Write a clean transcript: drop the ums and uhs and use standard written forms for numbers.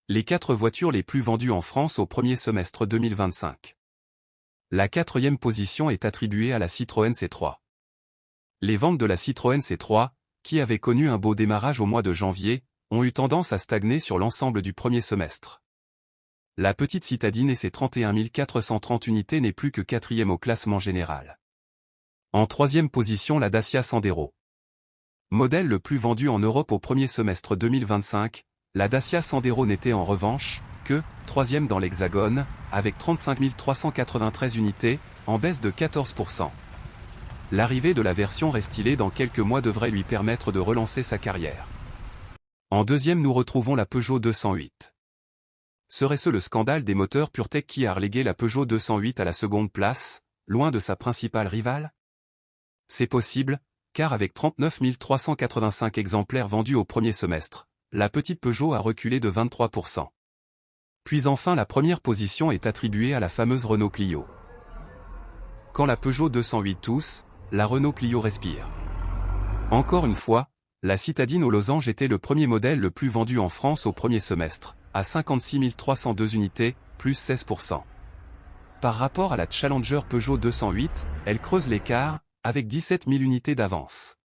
Les 4 voitures les plus vendues en France au premier semestre 2025. La 4e position est attribuée à la Citroën C3. Les ventes de la Citroën C3, qui avait connu un beau démarrage au mois de janvier, ont eu tendance à stagner sur l'ensemble du premier semestre. La petite citadine et ses 31 430 unités n'est plus que 4e au classement général. En 3e position, la Dacia Sandero. Modèle le plus vendu en Europe au premier semestre 2025, la Dacia Sandero n'était en revanche que 3e dans l'Hexagone, avec 35 393 unités, en baisse de 14%. L'arrivée de la version restylée dans quelques mois devrait lui permettre de relancer sa carrière. En 2e, nous retrouvons la Peugeot 208. Serait-ce le scandale des moteurs PureTech qui a relégué la Peugeot 208 à la seconde place, loin de sa principale rivale? C'est possible, car avec 39 385 exemplaires vendus au premier semestre, la petite Peugeot a reculé de 23%. Puis enfin, la première position est attribuée à la fameuse Renault Clio. Quand la Peugeot 208 tousse, la Renault Clio respire. Encore une fois, la citadine aux losanges était le premier modèle le plus vendu en France au premier semestre, à 56 302 unités, plus 16%. Par rapport à la Challenger Peugeot 208, elle creuse l'écart, avec 17 000 unités d'avance.